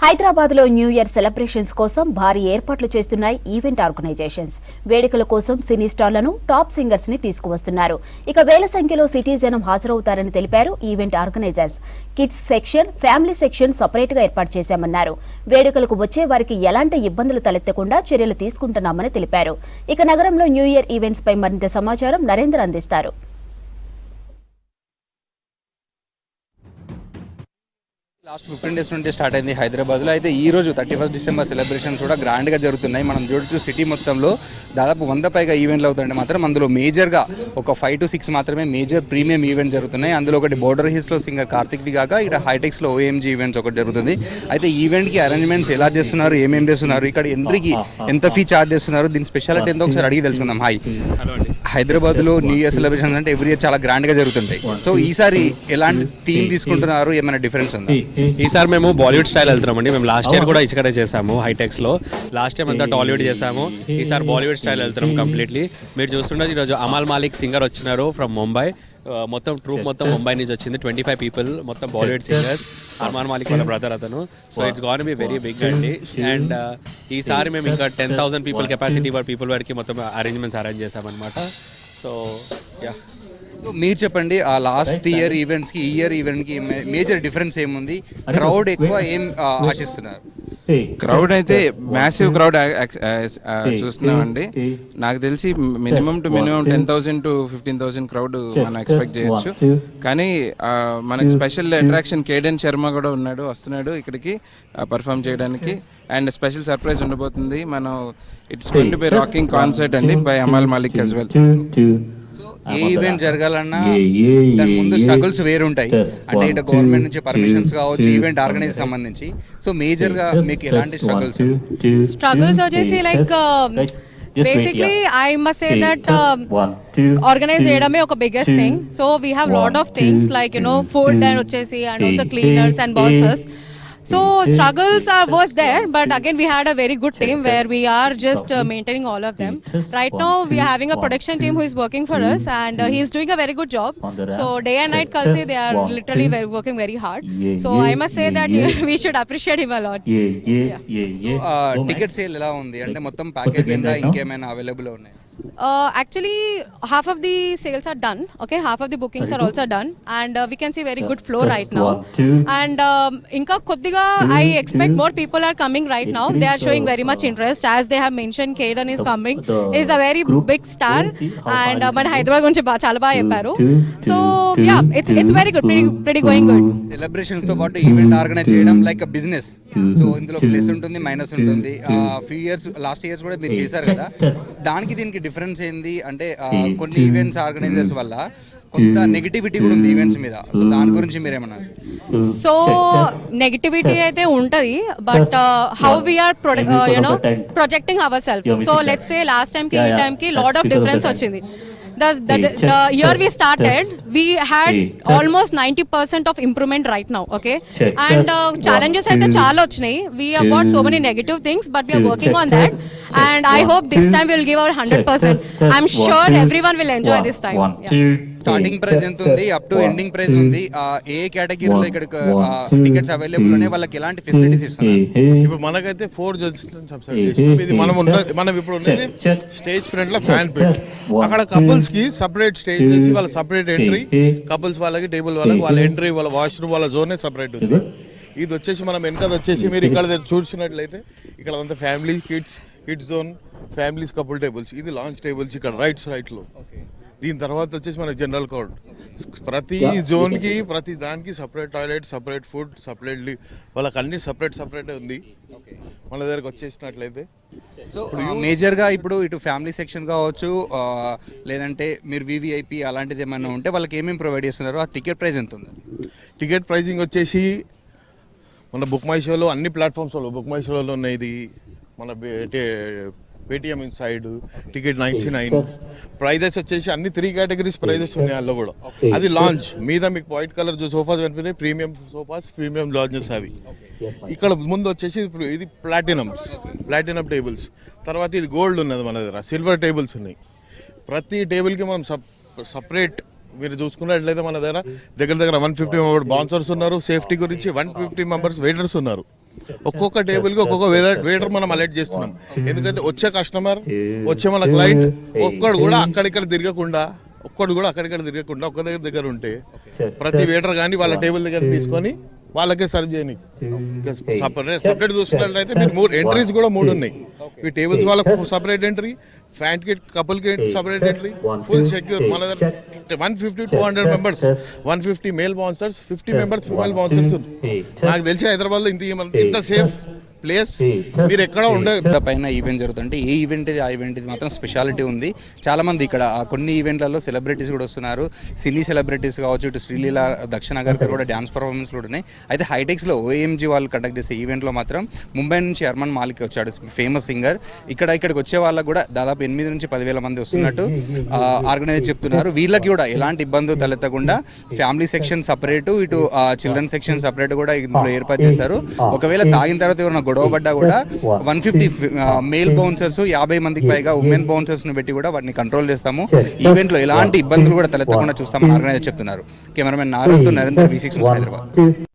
హైదరాబాద్లో new year celebrations కోసం భారీ ఏర్పాట్లు చేస్తున్నాయి ఈవెంట్ ఆర్గనైజేషన్స్. వేడుకల కోసం సినీ స్టార్లను, టాప్ సింగర్స్ ని తీసుకువస్తున్నారు. ఇక వేల సంఖ్యలో సిటీ జనం హాజరవుతారని తెలిపారు event organisers. Kids section, family section separate గా ఏర్పాటు చేశామన్నారు. వేడుకలకు వచ్చే వారికి ఎలాంటి ఇబ్బందులు తలెత్తకుండా చర్యలు తీసుకుంటున్నామని తెలిపారు. ఇక నగరంలో న్యూ ఇయర్ ఈవెంట్స్ పై మరింత సమాచారం నరేంద్ర అందిస్తారు. లాస్ట్ 15 డేస్ నుండి స్టార్ట్ అయింది హైదరాబాద్లో. అయితే ఈ రోజు 31 డిసెంబర్ సెలబ్రేషన్స్ కూడా గ్రాండ్గా జరుగుతున్నాయి. మనం చూడొచ్చు సిటీ మొత్తంలో దాదాపు 100 పైగా ఈవెంట్లు అవుతుంటే మాత్రం అందులో మేజర్గా ఒక 5 to 6 మాత్రమే మేజర్ ప్రీమియం ఈవెంట్ జరుగుతున్నాయి. అందులో ఒకటి బోర్డర్ హిల్స్లో సింగర్ కార్తిక్ది కాక ఇక్కడ హైటెక్స్లో OMG ఈవెంట్స్ ఒకటి జరుగుతుంది. అయితే ఈవెంట్కి అరేంజ్మెంట్స్ ఎలా చేస్తున్నారు, ఏమేమి చేస్తున్నారు, ఇక్కడ ఎంట్రీకి ఎంత ఫీ ఛార్జ్ చేస్తున్నారు, దీని స్పెషాలిటీ ఎంతో ఒకసారి అడిగి తెలుసుకుందాం. హైదరాబాద్లో న్యూ ఇయర్ సెలబ్రేషన్స్ అంటే ఎవ్రీ ఇయర్ చాలా గ్రాండ్గా జరుగుతుంటాయి. సో ఈసారి ఎలాంటి థీమ్ తీసుకుంటున్నారు, ఏమైనా డిఫరెన్స్ ఉందా? ఈసారి మేము బాలీవుడ్ స్టైల్ వెళ్తున్నామండి. మేము లాస్ట్ ఇయర్ కూడా ఇక్కడే చేసాము హైటెక్స్లో. లాస్ట్ టైం అంతా టాలీవుడ్ చేసాము. ఈసారి బాలీవుడ్ స్టైల్ వెళ్తున్నాం కంప్లీట్లీ. మీరు చూస్తుంటే ఈరోజు అమాల్ మాలిక్ సింగర్ వచ్చినారు ఫ్రమ్ ముంబై. మొత్తం ట్రూప్ మొత్తం ముంబై నుంచి వచ్చింది. 25 పీపుల్ మొత్తం బాలీవుడ్ సింగర్స్. అమాల్ మాలిక్ వాళ్ళ బ్రదర్ అతను. So it's gonna be very big అండి. అండ్ ఈసారి మేము ఇంకా 10,000 పీపుల్ కెపాసిటీ పీపుల్ వరకు మొత్తం అరేంజ్మెంట్స్ అరేంజ్ చేసామన్నమాట. సో యా, మీరు చెప్పండి, ఆ లాస్ట్ ఇయర్ ఈవెంట్స్కి ఈ ఇయర్ ఈవెంట్కి మేజర్ డిఫరెన్స్ ఏముంది? క్రౌడ్ ఎక్కువ ఏం ఆశిస్తున్నారు? క్రౌడ్ అయితే మ్యాసివ్ క్రౌడ్ చూస్తున్నామండి. నాకు తెలిసి మినిమం 10,000 to 15,000 క్రౌడ్ మనం ఎక్స్పెక్ట్ చేయొచ్చు. కానీ మనకి స్పెషల్ అట్రాక్షన్ కేడెన్ శర్మ కూడా వస్తున్నాడు ఇక్కడికి పర్ఫామ్ చేయడానికి. అండ్ స్పెషల్ సర్ప్రైజ్ ఉండబోతుంది. మనం it's going to be rocking concert అండి by Amaal Mallik as well. ఏ ఈవెంట్ జరగాలన్నా దాని ముందు స్ట్రగుల్స్ వేరుంటాయి. అంటే ఇటు గవర్నమెంట్ నుంచి పర్మిషన్స్ కావచ్చు, ఈవెంట్ ఆర్గనైజ్ సంబంధించి. సో మేజర్ గా మీకు ఎలాంటి స్ట్రగుల్స్ వచ్చేసి like basically I must say that organize చేయడమే ఒక biggest thing. So we have lot of things like food and వచ్చేసి and also cleaners and bouncers. So struggles are both there, but again we had a very good team where we are just maintaining all of them. Right now we are having a production team who is working for us, and he is doing a very good job. So day and night Kalsi they are literally working very hard. So I must say that we should appreciate him a lot. Ticket sale ఎలా ఉంది? అంటే మొత్తం package కింద ఇంకేమైనా available ఉన్నాయి? Actually half of the sales are done, okay, half of the bookings are also done, and we can see very good flow right now. And inka koddiga I expect more people are coming right now. They are showing very much interest. As they have mentioned, Kaden is coming, is a very big star, and man Hyderabad gunchi chaala baga chepparu. So yeah, it's very good, pretty going good. Celebrations తో పాటు event organise చేయడం like a business. So ఇందులో plus ఉంటుంది, minus ఉంటుంది. Few years last years కూడా మీరు చేశారు కదా, దానికి దీనికి డిఫరెన్స్ ఏంది? అంటే కొన్ని ఈవెంట్స్ ఆర్గనైజర్స్ వల్ల కొంత నెగటివిటీ కూడా ఉంది ఈవెంట్స్ మీద. సో దాని గురించి మీరేమన్నారు? సో నెగటివిటీ అయితే ఉంటది, but how we're projecting our self. So let's say last time కి ఈ టైం కి లాట్ ఆఫ్ డిఫరెన్స్ వచ్చింది. The year we started, we had almost 90% of improvement right now, okay? And challenges aithe chaala vachnayi. We have got so many negative things, but we are working on that, and I hope this time we will give our 100%. I'm sure everyone will enjoy this time. Starting price ఎంత ఉంది, up to ending price ఉంది? ఏ కేటగిరీలో ఇక్కడ tickets available ఉన్నాయి? వాళ్ళకి ఎలాంటి facilities ఇస్తున్నారు? ఇప్పుడు మనకైతే 4 జడ్జెస్ సబ్సిడీ. ఇది మనం ఇప్పుడు ఉన్నది స్టేజ్ ఫ్రంట్ లో ఫ్యాన్ పిట్. అక్కడ కపుల్స్ కి సెపరేట్ స్టేజ్ చేసి వాళ్ళ సెపరేట్ ఎంట్రీ, కపుల్స్ వాళ్ళకి టేబుల్ వాళ్ళ ఎంట్రీ, వాళ్ళ వాష్రూమ్, వాళ్ళ జోనే సెపరేట్ ఉంది. ఇది వచ్చేసి మనం వెనక వచ్చేసి మీరు ఇక్కడ చూసినట్లయితే ఇక్కడ అంతా family kids zone, families couple tables, ఇది లాంచ్ టేబుల్స్ ఇక్కడ రైట్ లో. దీని తర్వాత వచ్చేసి మన జనరల్ కౌడ్. ప్రతి జోన్కి ప్రతి దానికి separate toilet, separate food, separately వాళ్ళకి అన్ని సపరేట్ ఉంది మన దగ్గరకు వచ్చేసినట్లయితే. సో మేజర్గా ఇప్పుడు ఇటు ఫ్యామిలీ సెక్షన్ కావచ్చు, లేదంటే మీరు VVIP అలాంటిది ఏమైనా ఉంటే వాళ్ళకి ఏమేమి ప్రొవైడ్ చేస్తున్నారు? ఆ టికెట్ ప్రైస్ ఎంత ఉంది? టికెట్ ప్రైసింగ్ వచ్చేసి మన బుక్ మై షోలో అన్ని ప్లాట్ఫామ్స్లో బుక్ మై షోలో ఉన్నాయి. ఇది మన పేటిఎం ఇన్సైడ్ టికెట్ 99. ప్రైజెస్ వచ్చేసి అన్ని 3 కేటగిరీస్ ప్రైజెస్ ఉన్నాయి అందులో కూడా. అది లాంచ్ మీద మీకు వైట్ కలర్ సోఫాస్ కనిపినాయి, ప్రీమియం సోఫాస్, ప్రీమియం లాంజెస్ అవి. ఇక్కడ ముందు వచ్చేసి ఇది ప్లాటినం టేబుల్స్. తర్వాత ఇది గోల్డ్ ఉన్నది మన దగ్గర, సిల్వర్ టేబుల్స్ ఉన్నాయి. ప్రతి టేబుల్కి మనం సపరేట్ మీరు చూసుకున్నట్లయితే మన దగ్గర 150 మెంబర్స్ బౌన్సర్స్ ఉన్నారు. సేఫ్టీ గురించి 150 మెంబర్స్ వెయిటర్స్ ఉన్నారు. ఒక్కొక్క టేబుల్కి ఒక్కొక్క వెయిటర్ మనం అలర్ట్ చేస్తున్నాం. ఎందుకంటే వచ్చే కస్టమర్ వచ్చే మన క్లయింట్ ఒక్కడు కూడా అక్కడిక్కడ తిరగకుండా ఒక్క దగ్గర ఉంటే ప్రతి వెయిటర్ కానీ వాళ్ళ టేబుల్ దగ్గర తీసుకొని వాళ్ళకే సర్వ్ చేయని. సపరేట్ చూసుకున్నట్లయితే మీరు 3 ఎంట్రీస్ కూడా 3 ఉన్నాయి. ఈ టేబుల్స్ వాళ్ళకు సపరేట్ ఎంట్రీ, ఫ్యాంట్ కి కపుల్ కి సపరేట్ ఎంట్రీ, ఫుల్ సెక్యూర్. మన దగ్గర 150-200 members, 150 male bouncers, 50 members female bouncers. నాకు తెలిసి హైదరాబాద్ లో ఇంత సేఫ్ ప్లేస్ మీరు ఎక్కడ ఉండదు. పైన ఈవెంట్ జరుగుతుంటే ఏ ఈవెంట్ ఇది ఆ ఈవెంట్ ఇది మాత్రం స్పెషాలిటీ ఉంది. చాలా మంది ఇక్కడ కొన్ని ఈవెంట్లలో సెలబ్రిటీస్ కూడా వస్తున్నారు. సినీ సెలబ్రిటీస్ కావచ్చు, ఇటు శ్రీలీల, దక్షిణ గారు కూడా డ్యాన్స్ పర్ఫార్మెన్స్ కూడా ఉన్నాయి. అయితే హైటెక్స్లో ఓఎంజీ వాళ్ళు కండక్ట్ చేసే ఈవెంట్లో మాత్రం ముంబై నుంచి అర్మన్ మాలిక్ వచ్చాడు, ఫేమస్ సింగర్. ఇక్కడికి వచ్చే వాళ్ళకు కూడా దాదాపు 8 నుంచి 10,000 మంది వస్తున్నట్టు ఆర్గనైజర్ చెప్తున్నారు. వీళ్ళకి కూడా ఎలాంటి ఇబ్బందులు తలెత్తకుండా ఫ్యామిలీ సెక్షన్ సపరేటు, ఇటు చిల్డ్రన్ సెక్షన్ సపరేట్ కూడా ఇందులో ఏర్పాటు చేశారు. ఒకవేళ తాగిన తర్వాత ఎవరైనా గొడవ పడ్డా కూడా 150 మేల్ బౌన్సర్స్, 50 మందికి పైగా ఉమెన్ బౌన్సర్స్ ను పెట్టి కూడా వాటిని కంట్రోల్ చేస్తాము. ఈవెంట్ లో ఎలాంటి ఇబ్బందులు కూడా తలెత్తకుండా చూస్తామని ఆర్గనైజర్ చెప్తున్నారు. కెమెరామెన్ నారాజ్ తో నరేందర్, V6 న్యూస్, హైదరాబాద్.